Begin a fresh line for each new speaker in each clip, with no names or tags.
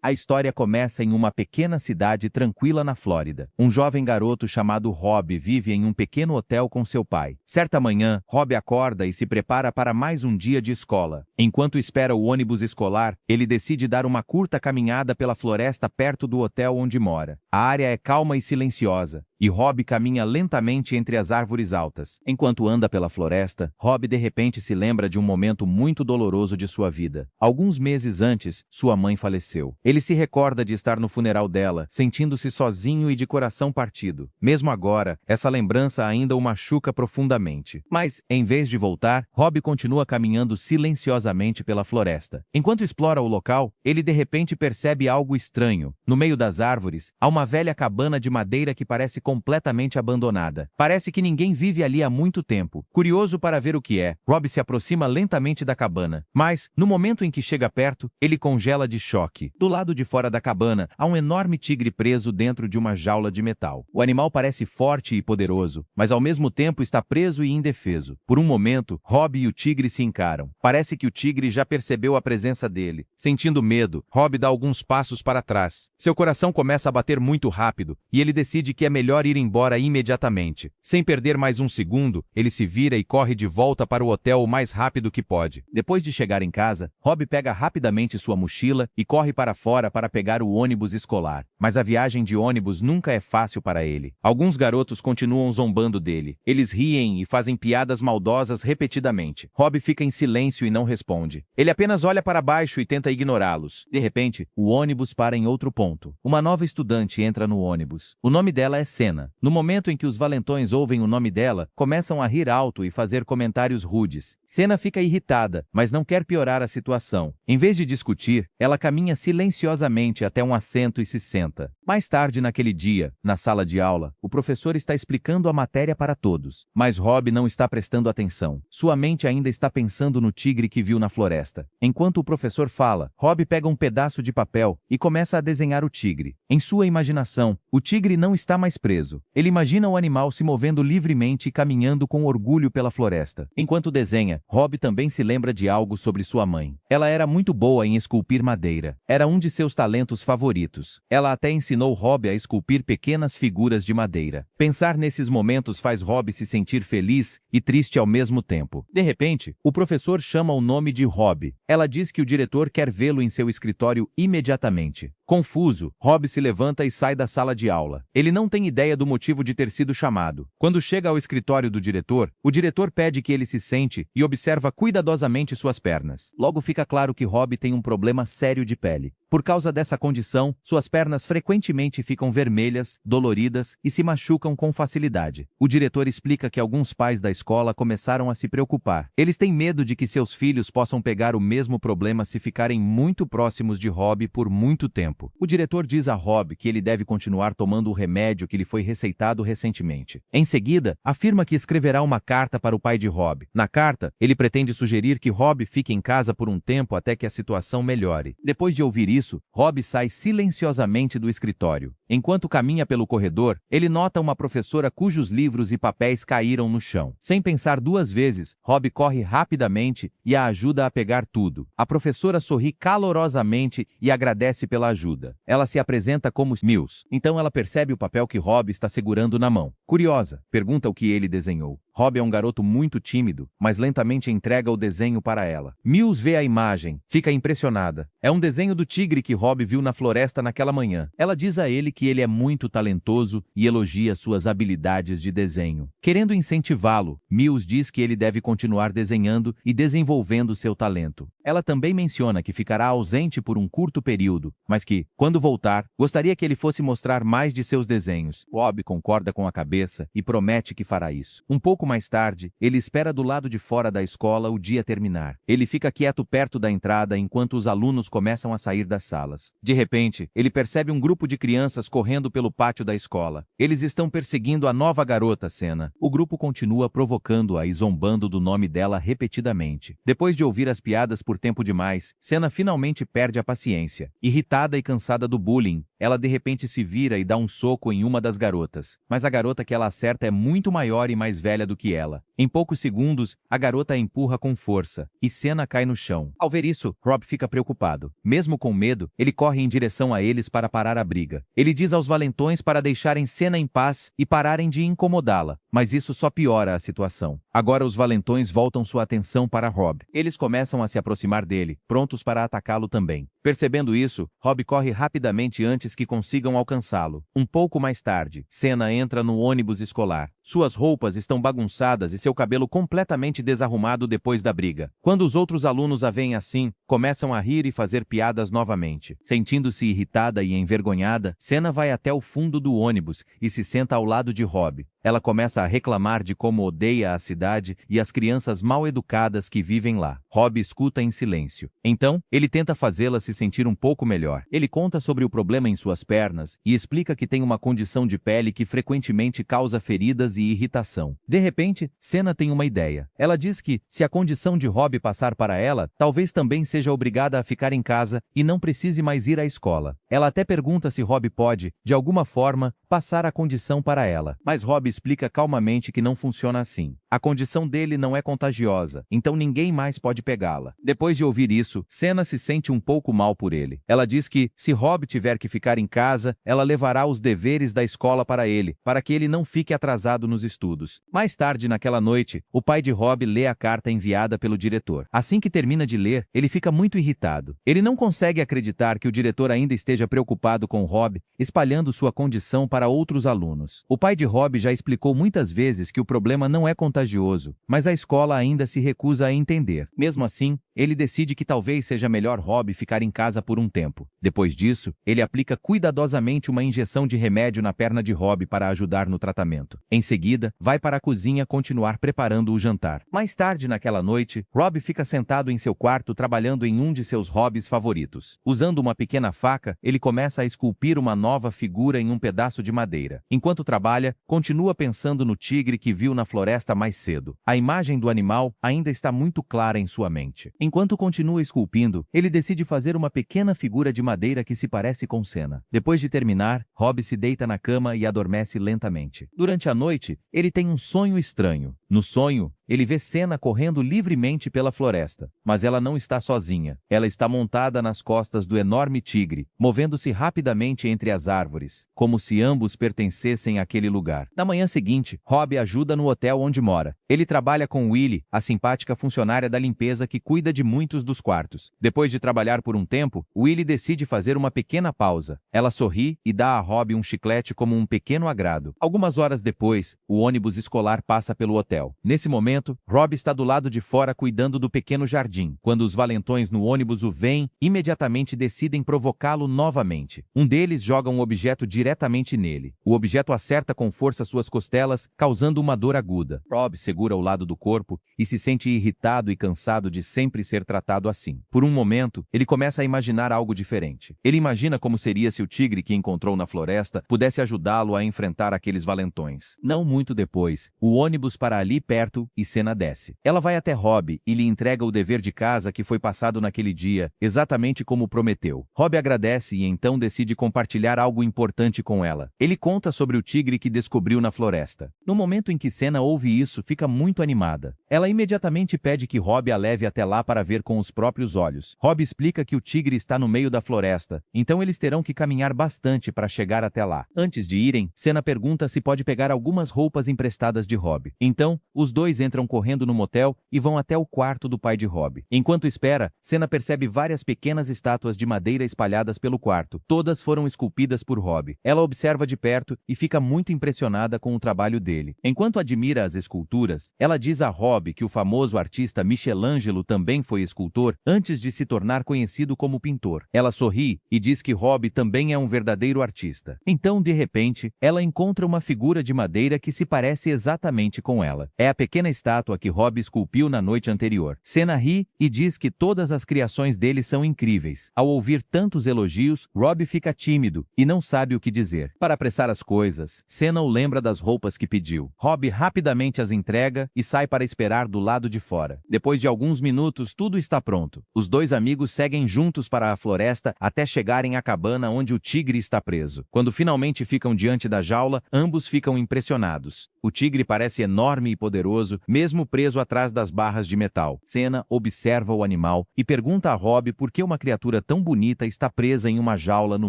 A história começa em uma pequena cidade tranquila na Flórida. Um jovem garoto chamado Rob vive em um pequeno hotel com seu pai. Certa manhã, Rob acorda e se prepara para mais um dia de escola. Enquanto espera o ônibus escolar, ele decide dar uma curta caminhada pela floresta perto do hotel onde mora. A área é calma e silenciosa, e Rob caminha lentamente entre as árvores altas. Enquanto anda pela floresta, Rob de repente se lembra de um momento muito doloroso de sua vida. Alguns meses antes, sua mãe faleceu. Ele se recorda de estar no funeral dela, sentindo-se sozinho e de coração partido. Mesmo agora, essa lembrança ainda o machuca profundamente. Mas, em vez de voltar, Rob continua caminhando silenciosamente pela floresta. Enquanto explora o local, ele de repente percebe algo estranho. No meio das árvores, há uma velha cabana de madeira que parece completamente abandonada. Parece que ninguém vive ali há muito tempo. Curioso para ver o que é, Rob se aproxima lentamente da cabana. Mas, no momento em que chega perto, ele congela de choque. Do lado de fora da cabana, há um enorme tigre preso dentro de uma jaula de metal. O animal parece forte e poderoso, mas ao mesmo tempo está preso e indefeso. Por um momento, Rob e o tigre se encaram. Parece que o tigre já percebeu a presença dele. Sentindo medo, Rob dá alguns passos para trás. Seu coração começa a bater muito rápido, e ele decide que é melhor ir embora imediatamente. Sem perder mais um segundo, ele se vira e corre de volta para o hotel o mais rápido que pode. Depois de chegar em casa, Rob pega rapidamente sua mochila e corre para fora para pegar o ônibus escolar. Mas a viagem de ônibus nunca é fácil para ele. Alguns garotos continuam zombando dele. Eles riem e fazem piadas maldosas repetidamente. Rob fica em silêncio e não responde. Ele apenas olha para baixo e tenta ignorá-los. De repente, o ônibus para em outro ponto. Uma nova estudante entra no ônibus. O nome dela é Senna. No momento em que os valentões ouvem o nome dela, começam a rir alto e fazer comentários rudes. Senna fica irritada, mas não quer piorar a situação. Em vez de discutir, ela caminha silenciosamente até um assento e se senta. Mais tarde naquele dia, na sala de aula, o professor está explicando a matéria para todos. Mas Rob não está prestando atenção. Sua mente ainda está pensando no tigre que viu na floresta. Enquanto o professor fala, Rob pega um pedaço de papel e começa a desenhar o tigre. Em sua imaginação, o tigre não está mais preso. Ele imagina o animal se movendo livremente e caminhando com orgulho pela floresta. Enquanto desenha, Rob também se lembra de algo sobre sua mãe. Ela era muito boa em esculpir madeira. Era um de seus talentos favoritos. Ela até ensinou Rob a esculpir pequenas figuras de madeira. Pensar nesses momentos faz Rob se sentir feliz e triste ao mesmo tempo. De repente, o professor chama o nome de Rob. Ela diz que o diretor quer vê-lo em seu escritório imediatamente. Confuso, Rob se levanta e sai da sala de aula. Ele não tem ideia do motivo de ter sido chamado. Quando chega ao escritório do diretor, o diretor pede que ele se sente e observa cuidadosamente suas pernas. Logo fica claro que Rob tem um problema sério de pele. Por causa dessa condição, suas pernas frequentemente ficam vermelhas, doloridas e se machucam com facilidade. O diretor explica que alguns pais da escola começaram a se preocupar. Eles têm medo de que seus filhos possam pegar o mesmo problema se ficarem muito próximos de Rob por muito tempo. O diretor diz a Rob que ele deve continuar tomando o remédio que lhe foi receitado recentemente. Em seguida, afirma que escreverá uma carta para o pai de Rob. Na carta, ele pretende sugerir que Rob fique em casa por um tempo até que a situação melhore. Depois de ouvir isso, Rob sai silenciosamente do escritório. Enquanto caminha pelo corredor, ele nota uma professora cujos livros e papéis caíram no chão. Sem pensar duas vezes, Rob corre rapidamente e a ajuda a pegar tudo. A professora sorri calorosamente e agradece pela ajuda. Ela se apresenta como Mills. Então ela percebe o papel que Rob está segurando na mão. Curiosa, pergunta o que ele desenhou. Rob é um garoto muito tímido, mas lentamente entrega o desenho para ela. Mills vê a imagem, fica impressionada. É um desenho do tigre que Rob viu na floresta naquela manhã. Ela diz a ele que ele é muito talentoso e elogia suas habilidades de desenho. Querendo incentivá-lo, Mills diz que ele deve continuar desenhando e desenvolvendo seu talento. Ela também menciona que ficará ausente por um curto período, mas que, quando voltar, gostaria que ele fosse mostrar mais de seus desenhos. Rob concorda com a cabeça e promete que fará isso. Um pouco mais tarde, ele espera do lado de fora da escola o dia terminar. Ele fica quieto perto da entrada enquanto os alunos começam a sair das salas. De repente, ele percebe um grupo de crianças correndo pelo pátio da escola. Eles estão perseguindo a nova garota, Senna. O grupo continua provocando-a e zombando do nome dela repetidamente. Depois de ouvir as piadas por tempo demais, Senna finalmente perde a paciência. Irritada e cansada do bullying, ela de repente se vira e dá um soco em uma das garotas. Mas a garota que ela acerta é muito maior e mais velha do que ela. Em poucos segundos, a garota a empurra com força, e Senna cai no chão. Ao ver isso, Rob fica preocupado. Mesmo com medo, ele corre em direção a eles para parar a briga. Ele diz aos valentões para deixarem Senna em paz e pararem de incomodá-la, mas isso só piora a situação. Agora os valentões voltam sua atenção para Rob. Eles começam a se aproximar dele, prontos para atacá-lo também. Percebendo isso, Rob corre rapidamente antes que consigam alcançá-lo. Um pouco mais tarde, Senna entra no ônibus escolar. Suas roupas estão bagunçadas e seu cabelo completamente desarrumado depois da briga. Quando os outros alunos a veem assim, começam a rir e fazer piadas novamente. Sentindo-se irritada e envergonhada, Senna vai até o fundo do ônibus e se senta ao lado de Rob. Ela começa a reclamar de como odeia a cidade e as crianças mal educadas que vivem lá. Rob escuta em silêncio. Então, ele tenta fazê-la se sentir um pouco melhor. Ele conta sobre o problema em suas pernas e explica que tem uma condição de pele que frequentemente causa feridas e irritação. De repente, Senna tem uma ideia. Ela diz que, se a condição de Rob passar para ela, talvez também seja obrigada a ficar em casa e não precise mais ir à escola. Ela até pergunta se Rob pode, de alguma forma, passar a condição para ela. Mas Rob explica calmamente que não funciona assim. A condição dele não é contagiosa, então ninguém mais pode pegá-la. Depois de ouvir isso, Senna se sente um pouco mal por ele. Ela diz que, se Rob tiver que ficar em casa, ela levará os deveres da escola para ele, para que ele não fique atrasado nos estudos. Mais tarde naquela noite, o pai de Rob lê a carta enviada pelo diretor. Assim que termina de ler, ele fica muito irritado. Ele não consegue acreditar que o diretor ainda esteja preocupado com Rob, espalhando sua condição para outros alunos. O pai de Rob já explicou muitas vezes que o problema não é contagioso, mas a escola ainda se recusa a entender. Mesmo assim, ele decide que talvez seja melhor Rob ficar em casa por um tempo. Depois disso, ele aplica cuidadosamente uma injeção de remédio na perna de Rob para ajudar no tratamento. Em seguida, vai para a cozinha continuar preparando o jantar. Mais tarde naquela noite, Rob fica sentado em seu quarto trabalhando em um de seus hobbies favoritos. Usando uma pequena faca, ele começa a esculpir uma nova figura em um pedaço de madeira. Enquanto trabalha, continua pensando no tigre que viu na floresta mais cedo. A imagem do animal ainda está muito clara em sua mente. Enquanto continua esculpindo, ele decide fazer uma pequena figura de madeira que se parece com Senna. Depois de terminar, Rob se deita na cama e adormece lentamente. Durante a noite, ele tem um sonho estranho. No sonho, ele vê Senna correndo livremente pela floresta, mas ela não está sozinha. Ela está montada nas costas do enorme tigre, movendo-se rapidamente entre as árvores, como se ambos pertencessem àquele lugar. Na manhã seguinte, Rob ajuda no hotel onde mora. Ele trabalha com Willie, a simpática funcionária da limpeza que cuida de muitos dos quartos. Depois de trabalhar por um tempo, Willie decide fazer uma pequena pausa. Ela sorri e dá a Rob um chiclete como um pequeno agrado. Algumas horas depois, o ônibus escolar passa pelo hotel. Nesse momento, Rob está do lado de fora cuidando do pequeno jardim. Quando os valentões no ônibus o veem, imediatamente decidem provocá-lo novamente. Um deles joga um objeto diretamente nele. O objeto acerta com força suas costelas, causando uma dor aguda. Rob segura o lado do corpo e se sente irritado e cansado de sempre ser tratado assim. Por um momento, ele começa a imaginar algo diferente. Ele imagina como seria se o tigre que encontrou na floresta pudesse ajudá-lo a enfrentar aqueles valentões. Não muito depois, o ônibus para ali perto e Senna desce. Ela vai até Rob e lhe entrega o dever de casa que foi passado naquele dia, exatamente como prometeu. Rob agradece e então decide compartilhar algo importante com ela. Ele conta sobre o tigre que descobriu na floresta. No momento em que Senna ouve isso, fica muito animada. Ela imediatamente pede que Rob a leve até lá para ver com os próprios olhos. Rob explica que o tigre está no meio da floresta, então eles terão que caminhar bastante para chegar até lá. Antes de irem, Senna pergunta se pode pegar algumas roupas emprestadas de Rob. Então, os dois entram correndo no motel e vão até o quarto do pai de Rob. Enquanto espera, Senna percebe várias pequenas estátuas de madeira espalhadas pelo quarto. Todas foram esculpidas por Rob. Ela observa de perto e fica muito impressionada com o trabalho dele. Enquanto admira as esculturas, ela diz a Rob que o famoso artista Michelangelo também foi escultor antes de se tornar conhecido como pintor. Ela sorri e diz que Rob também é um verdadeiro artista. Então, de repente, ela encontra uma figura de madeira que se parece exatamente com ela. jaula. É a pequena estátua que Rob esculpiu na noite anterior. Senna ri e diz que todas as criações dele são incríveis. Ao ouvir tantos elogios, Rob fica tímido e não sabe o que dizer. Para apressar as coisas, Senna o lembra das roupas que pediu. Rob rapidamente as entrega e sai para esperar do lado de fora. Depois de alguns minutos, tudo está pronto. Os dois amigos seguem juntos para a floresta até chegarem à cabana onde o tigre está preso. Quando finalmente ficam diante da jaula, ambos ficam impressionados. O tigre parece enorme e poderoso, mesmo preso atrás das barras de metal. Senna observa o animal e pergunta a Rob por que uma criatura tão bonita está presa em uma jaula no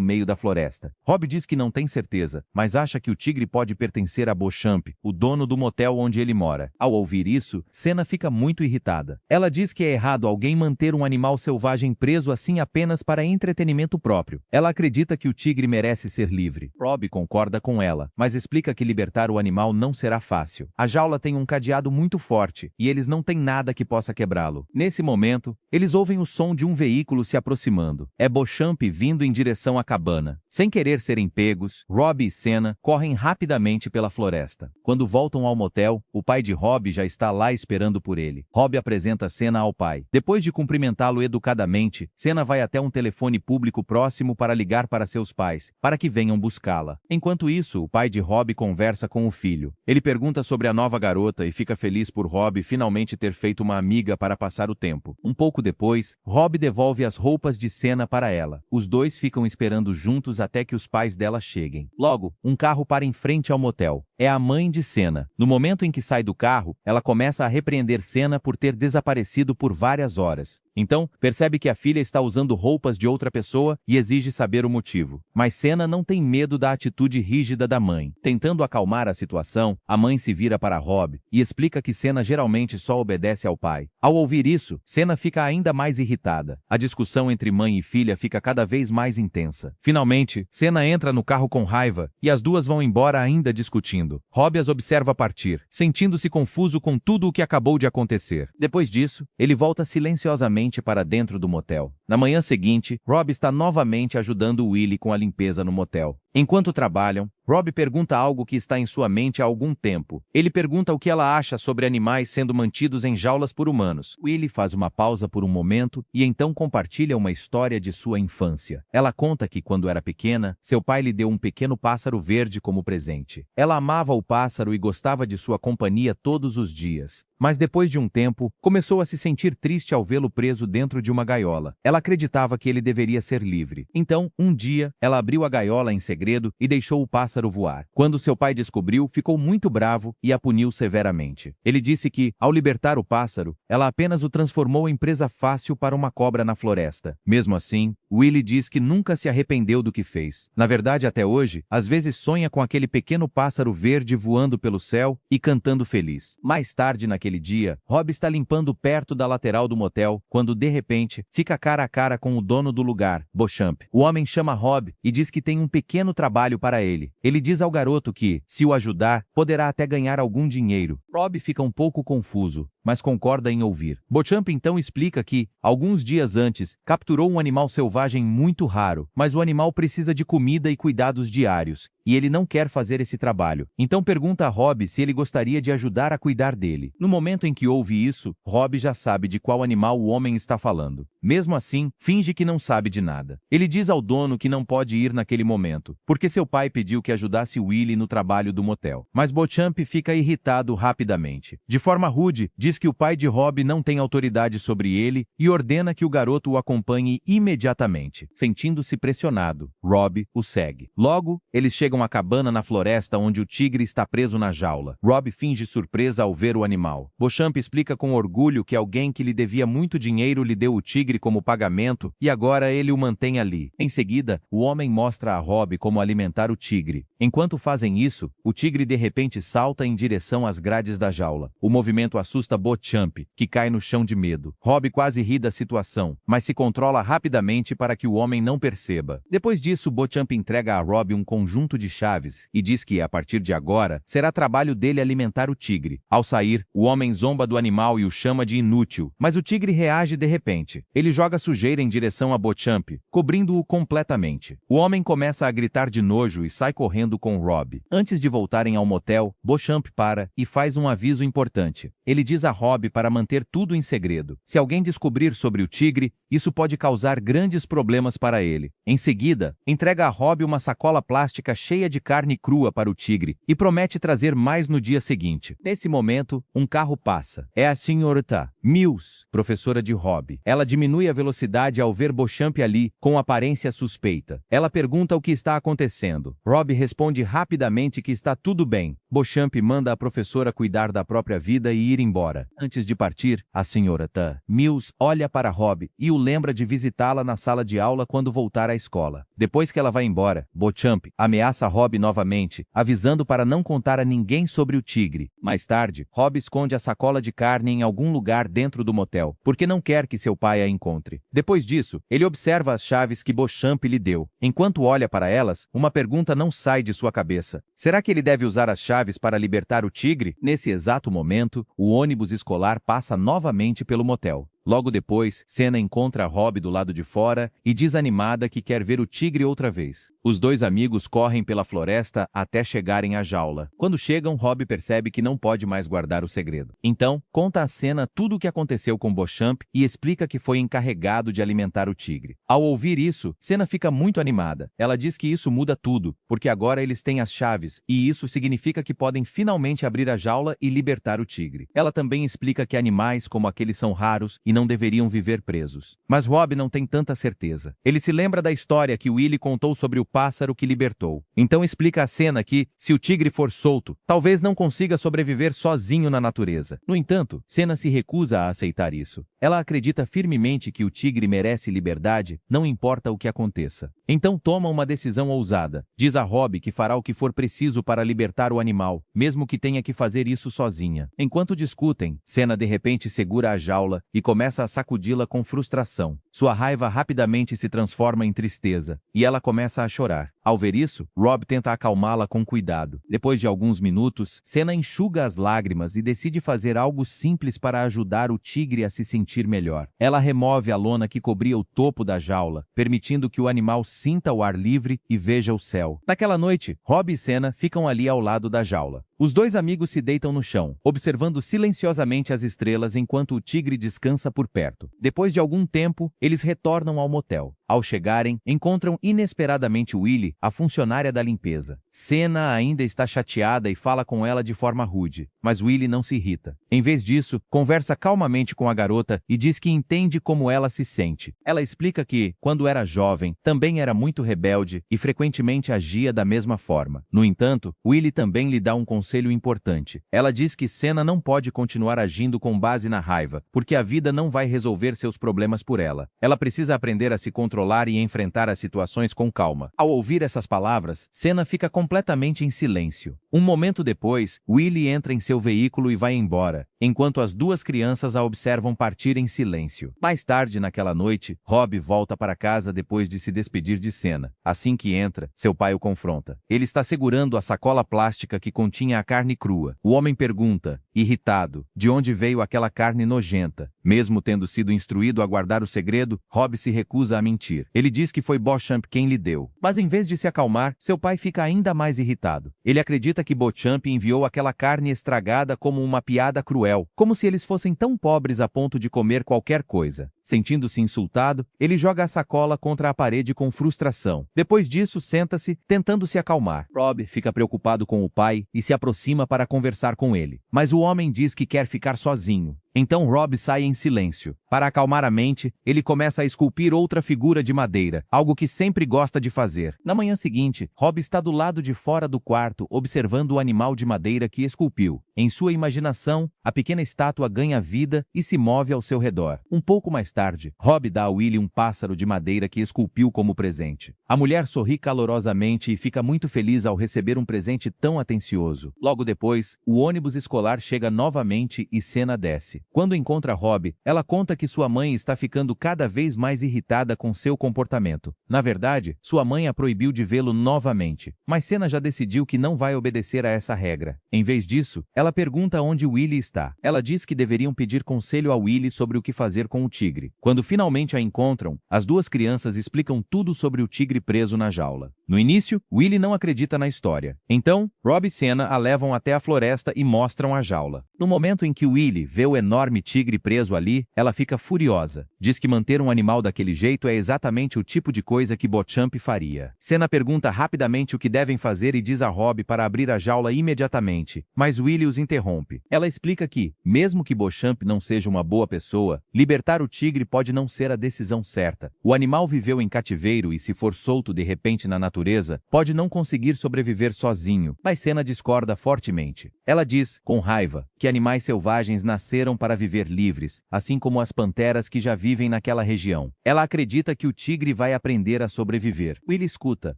meio da floresta. Rob diz que não tem certeza, mas acha que o tigre pode pertencer a Beauchamp, o dono do motel onde ele mora. Ao ouvir isso, Senna fica muito irritada. Ela diz que é errado alguém manter um animal selvagem preso assim apenas para entretenimento próprio. Ela acredita que o tigre merece ser livre. Rob concorda com ela, mas explica que libertar o animal não será fácil. A jaula tem um cadeado muito forte e eles não têm nada que possa quebrá-lo. Nesse momento, eles ouvem o som de um veículo se aproximando. É Beauchamp vindo em direção à cabana. Sem querer serem pegos, Rob e Senna correm rapidamente pela floresta. Quando voltam ao motel, o pai de Rob já está lá esperando por ele. Rob apresenta Senna ao pai. Depois de cumprimentá-lo educadamente, Senna vai até um telefone público próximo para ligar para seus pais, para que venham buscá-la. Enquanto isso, o pai de Rob conversa com o filho. Ele pergunta sobre a nova garota e fica feliz por Rob finalmente ter feito uma amiga para passar o tempo. Um pouco depois, Rob devolve as roupas de Senna para ela. Os dois ficam esperando juntos até que os pais dela cheguem. Logo, um carro para em frente ao motel. É a mãe de Senna. No momento em que sai do carro, ela começa a repreender Senna por ter desaparecido por várias horas. Então, percebe que a filha está usando roupas de outra pessoa e exige saber o motivo. Mas Senna não tem medo da atitude rígida da mãe. Tentando acalmar a situação, a mãe se vira para Rob e explica que Senna geralmente só obedece ao pai. Ao ouvir isso, Senna fica ainda mais irritada. A discussão entre mãe e filha fica cada vez mais intensa. Finalmente, Senna entra no carro com raiva e as duas vão embora ainda discutindo. Rob as observa partir, sentindo-se confuso com tudo o que acabou de acontecer. Depois disso, ele volta silenciosamente para dentro do motel. Na manhã seguinte, Rob está novamente ajudando Willie com a limpeza no motel. Enquanto trabalham, Rob pergunta algo que está em sua mente há algum tempo. Ele pergunta o que ela acha sobre animais sendo mantidos em jaulas por humanos. Willie faz uma pausa por um momento e então compartilha uma história de sua infância. Ela conta que, quando era pequena, seu pai lhe deu um pequeno pássaro verde como presente. Ela amava o pássaro e gostava de sua companhia todos os dias. Mas depois de um tempo, começou a se sentir triste ao vê-lo preso dentro de uma gaiola. Ela acreditava que ele deveria ser livre. Então, um dia, ela abriu a gaiola em segredo e deixou o pássaro voar. Quando seu pai descobriu, ficou muito bravo e a puniu severamente. Ele disse que, ao libertar o pássaro, ela apenas o transformou em presa fácil para uma cobra na floresta. Mesmo assim, Willie diz que nunca se arrependeu do que fez. Na verdade, até hoje, às vezes sonha com aquele pequeno pássaro verde voando pelo céu e cantando feliz. Mais tarde naquele dia, Rob está limpando perto da lateral do motel, quando de repente, fica cara a cara com o dono do lugar, Beauchamp. O homem chama Rob e diz que tem um pequeno trabalho para ele. Ele diz ao garoto que, se o ajudar, poderá até ganhar algum dinheiro. Rob fica um pouco confuso, mas concorda em ouvir. Beauchamp então explica que, alguns dias antes, capturou um animal selvagem muito raro, mas o animal precisa de comida e cuidados diários, e ele não quer fazer esse trabalho. Então pergunta a Rob se ele gostaria de ajudar a cuidar dele. No momento em que ouve isso, Rob já sabe de qual animal o homem está falando. Mesmo assim, finge que não sabe de nada. Ele diz ao dono que não pode ir naquele momento, porque seu pai pediu que ajudasse Willie no trabalho do motel. Mas Beauchamp fica irritado rapidamente. De forma rude, diz que o pai de Rob não tem autoridade sobre ele e ordena que o garoto o acompanhe imediatamente. Sentindo-se pressionado, Rob o segue. Logo, eles chegam à cabana na floresta onde o tigre está preso na jaula. Rob finge surpresa ao ver o animal. Beauchamp explica com orgulho que alguém que lhe devia muito dinheiro lhe deu o tigre como pagamento e agora ele o mantém ali. Em seguida, o homem mostra a Rob como alimentar o tigre. Enquanto fazem isso, o tigre de repente salta em direção às grades da jaula. O movimento assusta Beauchamp, que cai no chão de medo. Rob quase ri da situação, mas se controla rapidamente para que o homem não perceba. Depois disso, Beauchamp entrega a Rob um conjunto de chaves e diz que, a partir de agora, será trabalho dele alimentar o tigre. Ao sair, o homem zomba do animal e o chama de inútil, mas o tigre reage de repente. Ele joga sujeira em direção a Beauchamp, cobrindo-o completamente. O homem começa a gritar de nojo e sai correndo com Rob. Antes de voltarem ao motel, Beauchamp para e faz um aviso importante. Ele diz a Rob para manter tudo em segredo. Se alguém descobrir sobre o tigre, isso pode causar grandes problemas para ele. Em seguida, entrega a Rob uma sacola plástica cheia de carne crua para o tigre e promete trazer mais no dia seguinte. Nesse momento, um carro passa. É a senhorita Mills, professora de Rob. Ela diminui a velocidade ao ver Beauchamp ali, com aparência suspeita. Ela pergunta o que está acontecendo. Rob responde rapidamente que está tudo bem. Beauchamp manda a professora cuidar da própria vida e ir embora. Antes de partir, a senhorita Mills olha para Rob e o lembra de visitá-la na sala de aula quando voltar à escola. Depois que ela vai embora, Beauchamp ameaça Rob novamente, avisando para não contar a ninguém sobre o tigre. Mais tarde, Rob esconde a sacola de carne em algum lugar dentro do motel, porque não quer que seu pai a encontre. Depois disso, ele observa as chaves que Beauchamp lhe deu. Enquanto olha para elas, uma pergunta não sai de sua cabeça. Será que ele deve usar as chaves para libertar o tigre? Nesse exato momento, o ônibus escolar passa novamente pelo motel. Logo depois, Senna encontra Rob do lado de fora e diz animada que quer ver o tigre outra vez. Os dois amigos correm pela floresta até chegarem à jaula. Quando chegam, Rob percebe que não pode mais guardar o segredo. Então, conta a Senna tudo o que aconteceu com Beauchamp e explica que foi encarregado de alimentar o tigre. Ao ouvir isso, Senna fica muito animada. Ela diz que isso muda tudo, porque agora eles têm as chaves, e isso significa que podem finalmente abrir a jaula e libertar o tigre. Ela também explica que animais como aqueles são raros e não deveriam viver presos. Mas Rob não tem tanta certeza. Ele se lembra da história que Willie contou sobre o pássaro que libertou. Então explica a Senna que, se o tigre for solto, talvez não consiga sobreviver sozinho na natureza. No entanto, Senna se recusa a aceitar isso. Ela acredita firmemente que o tigre merece liberdade, não importa o que aconteça. Então toma uma decisão ousada. Diz a Rob que fará o que for preciso para libertar o animal, mesmo que tenha que fazer isso sozinha. Enquanto discutem, Senna de repente segura a jaula e começa a sacudi-la com frustração. Sua raiva rapidamente se transforma em tristeza, e ela começa a chorar. Ao ver isso, Rob tenta acalmá-la com cuidado. Depois de alguns minutos, Senna enxuga as lágrimas e decide fazer algo simples para ajudar o tigre a se sentir melhor. Ela remove a lona que cobria o topo da jaula, permitindo que o animal sinta o ar livre e veja o céu. Naquela noite, Rob e Senna ficam ali ao lado da jaula. Os dois amigos se deitam no chão, observando silenciosamente as estrelas enquanto o tigre descansa por perto. Depois de algum tempo, eles retornam ao motel. Ao chegarem, encontram inesperadamente Willie, a funcionária da limpeza. Senna ainda está chateada e fala com ela de forma rude, mas Willie não se irrita. Em vez disso, conversa calmamente com a garota e diz que entende como ela se sente. Ela explica que, quando era jovem, também era muito rebelde e frequentemente agia da mesma forma. No entanto, Willie também lhe dá um conselho importante. Ela diz que Senna não pode continuar agindo com base na raiva, porque a vida não vai resolver seus problemas por ela. Ela precisa aprender a se controlar e enfrentar as situações com calma. Ao ouvir essas palavras, Senna fica completamente em silêncio. Um momento depois, Willie entra em seu veículo e vai embora, enquanto as duas crianças a observam partir em silêncio. Mais tarde naquela noite, Rob volta para casa depois de se despedir de Senna. Assim que entra, seu pai o confronta. Ele está segurando a sacola plástica que continha a carne crua. O homem pergunta, irritado, de onde veio aquela carne nojenta. Mesmo tendo sido instruído a guardar o segredo, Rob se recusa a mentir. Ele diz que foi Beauchamp quem lhe deu. Mas em vez de se acalmar, seu pai fica ainda mais irritado. Ele acredita que Beauchamp enviou aquela carne estragada como uma piada cruel, como se eles fossem tão pobres a ponto de comer qualquer coisa. Sentindo-se insultado, ele joga a sacola contra a parede com frustração. Depois disso, senta-se, tentando se acalmar. Rob fica preocupado com o pai e se aproxima para conversar com ele. Mas o homem diz que quer ficar sozinho. Então Rob sai em silêncio. Para acalmar a mente, ele começa a esculpir outra figura de madeira, algo que sempre gosta de fazer. Na manhã seguinte, Rob está do lado de fora do quarto, observando o animal de madeira que esculpiu. Em sua imaginação, a pequena estátua ganha vida e se move ao seu redor. Um pouco mais mais tarde, Rob dá a Willie um pássaro de madeira que esculpiu como presente. A mulher sorri calorosamente e fica muito feliz ao receber um presente tão atencioso. Logo depois, o ônibus escolar chega novamente e Senna desce. Quando encontra Rob, ela conta que sua mãe está ficando cada vez mais irritada com seu comportamento. Na verdade, sua mãe a proibiu de vê-lo novamente, mas Senna já decidiu que não vai obedecer a essa regra. Em vez disso, ela pergunta onde Willie está. Ela diz que deveriam pedir conselho a Willie sobre o que fazer com o tigre. Quando finalmente a encontram, as duas crianças explicam tudo sobre o tigre preso na jaula. No início, Willie não acredita na história. Então, Rob e Senna a levam até a floresta e mostram a jaula. No momento em que Willie vê o enorme tigre preso ali, ela fica furiosa. Diz que manter um animal daquele jeito é exatamente o tipo de coisa que Beauchamp faria. Senna pergunta rapidamente o que devem fazer e diz a Rob para abrir a jaula imediatamente, mas Willie os interrompe. Ela explica que, mesmo que Beauchamp não seja uma boa pessoa, libertar o tigre pode não ser a decisão certa. O animal viveu em cativeiro e se for solto de repente na natureza, pode não conseguir sobreviver sozinho, mas Senna discorda fortemente. Ela diz, com raiva, que animais selvagens nasceram para viver livres, assim como as panteras que já vivem naquela região. Ela acredita que o tigre vai aprender a sobreviver. Willie escuta,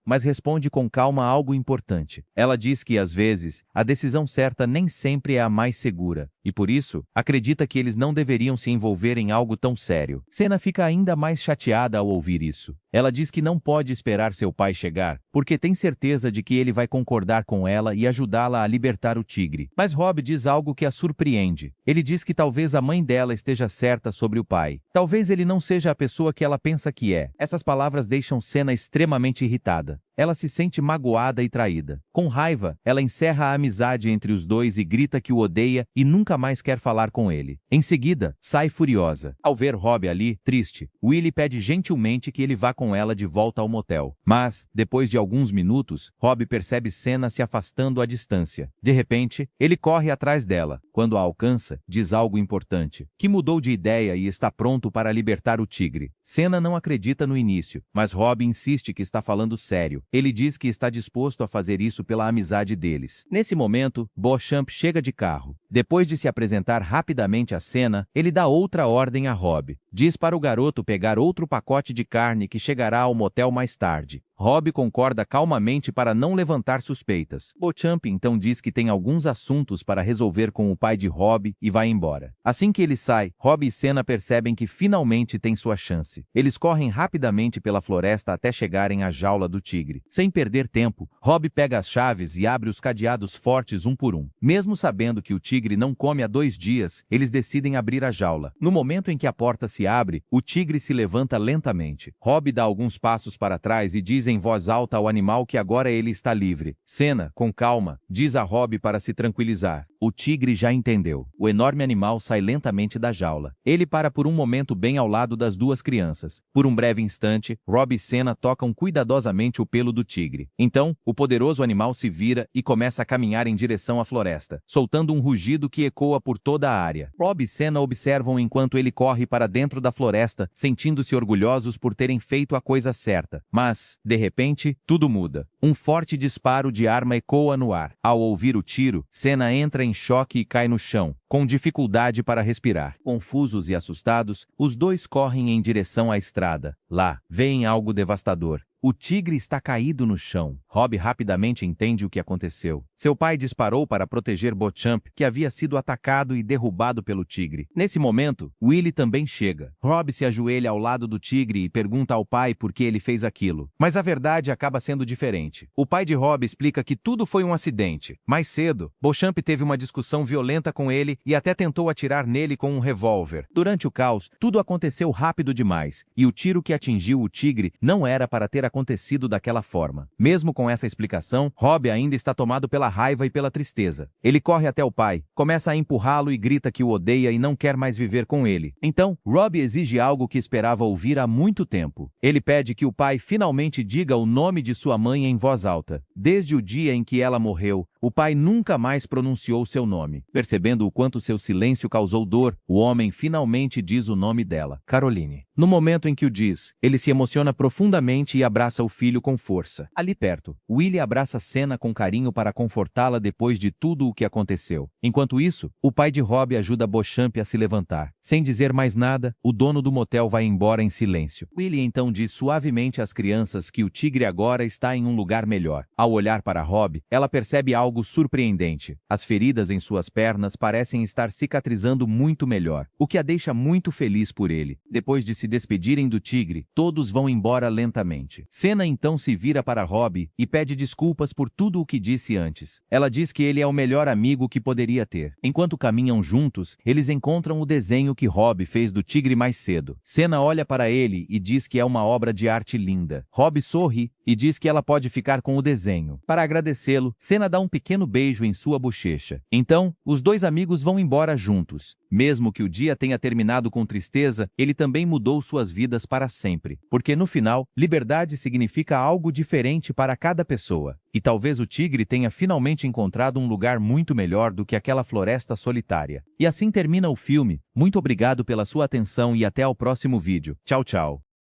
mas responde com calma algo importante. Ela diz que, às vezes, a decisão certa nem sempre é a mais segura, e por isso, acredita que eles não deveriam se envolver em algo tão sério. Senna fica ainda mais chateada ao ouvir isso. Ela diz que não pode esperar seu pai chegar, porque tem certeza de que ele vai concordar com ela e ajudá-la a libertar o tigre. Mas Rob diz algo que a surpreende. Ele diz que talvez a mãe dela esteja certa sobre o pai. Talvez ele não seja a pessoa que ela pensa que é. Essas palavras deixam Senna extremamente irritada. Ela se sente magoada e traída. Com raiva, ela encerra a amizade entre os dois e grita que o odeia e nunca mais quer falar com ele. Em seguida, sai furiosa. Ao ver Rob ali, triste, Willie pede gentilmente que ele vá com ela de volta ao motel. Mas, depois de alguns minutos, Rob percebe Senna se afastando à distância. De repente, ele corre atrás dela. Quando a alcança, diz algo importante, que mudou de ideia e está pronto para libertar o tigre. Senna não acredita no início, mas Rob insiste que está falando sério. Ele diz que está disposto a fazer isso pela amizade deles. Nesse momento, Beauchamp chega de carro. Depois de se apresentar rapidamente a Senna, ele dá outra ordem a Rob. Diz para o garoto pegar outro pacote de carne que chegará ao motel mais tarde. Rob concorda calmamente para não levantar suspeitas. Beauchamp então diz que tem alguns assuntos para resolver com o pai de Rob e vai embora. Assim que ele sai, Rob e Senna percebem que finalmente tem sua chance. Eles correm rapidamente pela floresta até chegarem à jaula do tigre. Sem perder tempo, Rob pega as chaves e abre os cadeados fortes um por um. Mesmo sabendo que o tigre não come há 2 dias, eles decidem abrir a jaula. No momento em que a porta se abre, o tigre se levanta lentamente. Rob dá alguns passos para trás e diz em voz alta ao animal que agora ele está livre. Senna, com calma, diz a Rob para se tranquilizar. O tigre já entendeu. O enorme animal sai lentamente da jaula. Ele para por um momento bem ao lado das duas crianças. Por um breve instante, Rob e Senna tocam cuidadosamente o pelo do tigre. Então, o poderoso animal se vira e começa a caminhar em direção à floresta, soltando um rugido que ecoa por toda a área. Rob e Senna observam enquanto ele corre para dentro da floresta, sentindo-se orgulhosos por terem feito a coisa certa. Mas, de repente, tudo muda. Um forte disparo de arma ecoa no ar. Ao ouvir o tiro, Senna entra em choque e cai no chão, com dificuldade para respirar. Confusos e assustados, os dois correm em direção à estrada. Lá, veem algo devastador. O tigre está caído no chão. Rob rapidamente entende o que aconteceu. Seu pai disparou para proteger Beauchamp, que havia sido atacado e derrubado pelo tigre. Nesse momento, Willie também chega. Rob se ajoelha ao lado do tigre e pergunta ao pai por que ele fez aquilo. Mas a verdade acaba sendo diferente. O pai de Rob explica que tudo foi um acidente. Mais cedo, Beauchamp teve uma discussão violenta com ele e até tentou atirar nele com um revólver. Durante o caos, tudo aconteceu rápido demais, e o tiro que atingiu o tigre não era para ter acontecido daquela forma. Mesmo com essa explicação, Rob ainda está tomado pela raiva e pela tristeza. Ele corre até o pai, começa a empurrá-lo e grita que o odeia e não quer mais viver com ele. Então, Rob exige algo que esperava ouvir há muito tempo. Ele pede que o pai finalmente diga o nome de sua mãe em voz alta. Desde o dia em que ela morreu, O pai nunca mais pronunciou seu nome. Percebendo o quanto seu silêncio causou dor, o homem finalmente diz o nome dela, Caroline. No momento em que o diz, ele se emociona profundamente e abraça o filho com força. Ali perto, Willie abraça Senna com carinho para confortá-la depois de tudo o que aconteceu. Enquanto isso, o pai de Rob ajuda Beauchamp a se levantar. Sem dizer mais nada, o dono do motel vai embora em silêncio. Willie então diz suavemente às crianças que o tigre agora está em um lugar melhor. Ao olhar para Rob, ela percebe algo surpreendente. As feridas em suas pernas parecem estar cicatrizando muito melhor, o que a deixa muito feliz por ele. Depois de se despedirem do tigre, todos vão embora lentamente. Senna então se vira para Rob e pede desculpas por tudo o que disse antes. Ela diz que ele é o melhor amigo que poderia ter. Enquanto caminham juntos, eles encontram o desenho que Rob fez do tigre mais cedo. Senna olha para ele e diz que é uma obra de arte linda. Rob sorri e diz que ela pode ficar com o desenho. Para agradecê-lo, Senna dá um pequeno beijo em sua bochecha. Então, os dois amigos vão embora juntos. Mesmo que o dia tenha terminado com tristeza, ele também mudou suas vidas para sempre. Porque no final, liberdade significa algo diferente para cada pessoa. E talvez o tigre tenha finalmente encontrado um lugar muito melhor do que aquela floresta solitária. E assim termina o filme. Muito obrigado pela sua atenção e até ao próximo vídeo. Tchau, tchau.